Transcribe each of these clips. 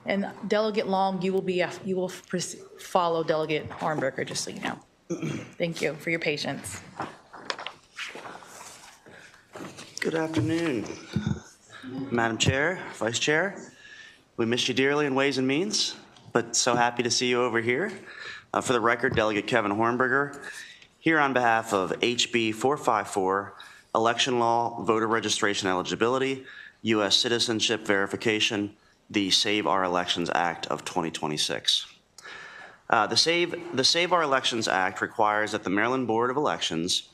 And Delegate Long, you will follow Delegate Hornberger, just so you know. Thank you for your patience. Good afternoon, Madam Chair, Vice Chair. We miss you dearly in Ways and Means, but so happy to see you over here. For the record, Delegate Kevin Hornberger, here on behalf of HB 454, Election Law, Voter Registration Eligibility, U.S. Citizenship Verification, the Save Our Elections Act of 2026. The Save Our Elections Act requires that the Maryland Board of Elections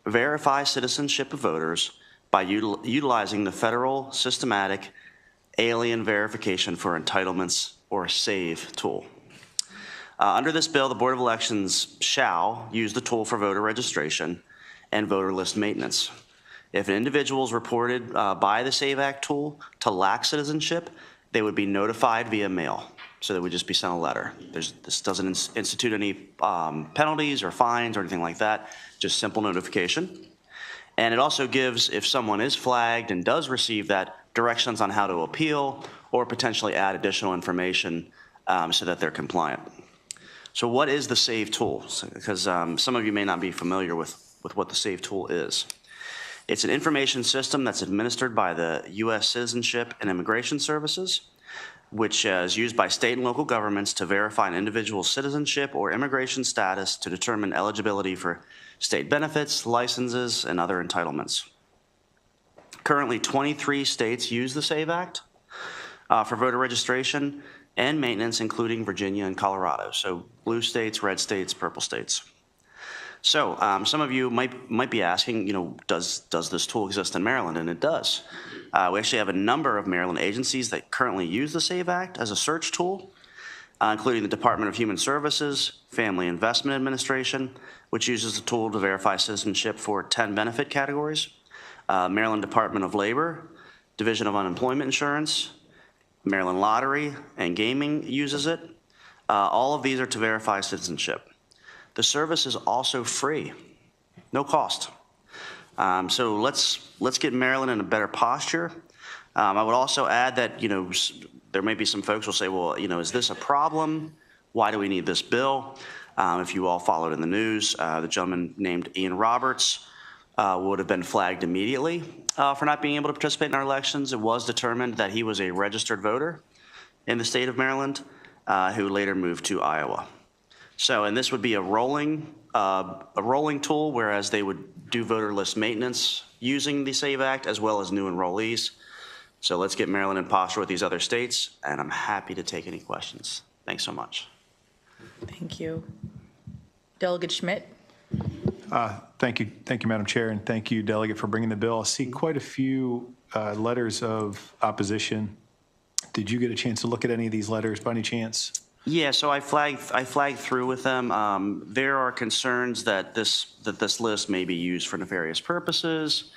verify citizenship of voters by utilizing the federal systematic alien verification for entitlements or SAVE tool. Under this bill, the Board of Elections shall use the tool for voter registration and voter list maintenance. If an individual is reported by the SAVE Act tool to lack citizenship, they would be notified via mail. So they would just be sent a letter. This doesn't institute any penalties or fines or anything like that, just simple notification. And it also gives, if someone is flagged and does receive that, directions on how to appeal or potentially add additional information so that they're compliant. So what is the SAVE tool? Because some of you may not be familiar with what the SAVE tool is. It's an information system that's administered by the U.S. Citizenship and Immigration Services, which is used by state and local governments to verify an individual's citizenship or immigration status to determine eligibility for state benefits, licenses, and other entitlements. Currently, 23 states use the SAVE Act for voter registration and maintenance, including Virginia and Colorado. So blue states, red states, purple states. So some of you might be asking, does this tool exist in Maryland? And it does. We actually have a number of Maryland agencies that currently use the SAVE Act as a search tool, including the Department of Human Services, Family Investment Administration, which uses the tool to verify citizenship for 10 benefit categories, Maryland Department of Labor, Division of Unemployment Insurance, Maryland Lottery and Gaming uses it. All of these are to verify citizenship. The service is also free, no cost. So let's get Maryland in a better posture. I would also add that, there may be some folks who will say, well, is this a problem? Why do we need this bill? If you all followed in the news, the gentleman named Ian Roberts would have been flagged immediately for not being able to participate in our elections. It was determined that he was a registered voter in the state of Maryland who later moved to Iowa. So, and this would be a rolling tool, whereas they would do voter list maintenance using the SAVE Act as well as new enrollees. So let's get Maryland in posture with these other states, and I'm happy to take any questions. Thanks so much. Thank you. Delegate Schmidt. Thank you, Madam Chair, and thank you, Delegate, for bringing the bill. I see quite a few letters of opposition. Did you get a chance to look at any of these letters by any chance? Yeah, so I flagged through with them. There are concerns that this list may be used for nefarious purposes,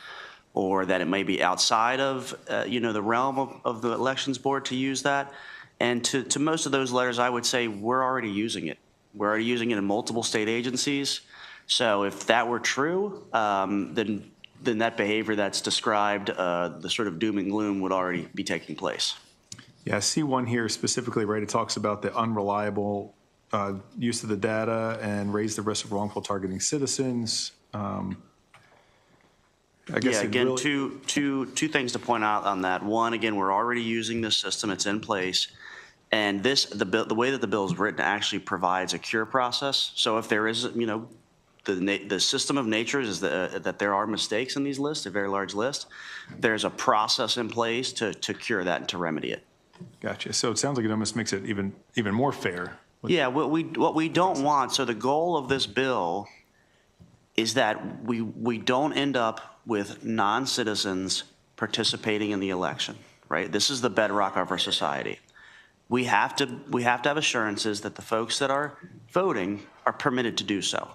or that it may be outside of the realm of the Elections Board to use that. And to most of those letters, I would say we're already using it. We're already using it in multiple state agencies. So if that were true, then that behavior that's described, the sort of doom and gloom, would already be taking place. Yeah, I see one here specifically, right? It talks about the unreliable use of the data and raise the risk of wrongful targeting citizens. I guess again, really... two things to point out on that. One, again, we're already using this system. It's in place. And the way that the bill is written actually provides a cure process. So if there is, the system of nature is that there are mistakes in these lists, a very large list. There's a process in place to cure that and to remedy it. Gotcha. So it sounds like it almost makes it even more fair. Yeah, what we don't want, so the goal of this bill is that we don't end up with non-citizens participating in the election, right? This is the bedrock of our society. We have to have assurances that the folks that are voting are permitted to do so.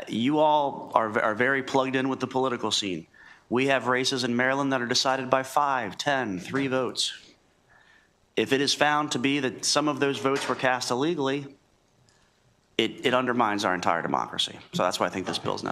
You all are very plugged in with the political scene. We have races in Maryland that are decided by 5, 10, 3 votes. If it is found to be that some of those votes were cast illegally, it undermines our entire democracy. So that's why I think this bill is necessary.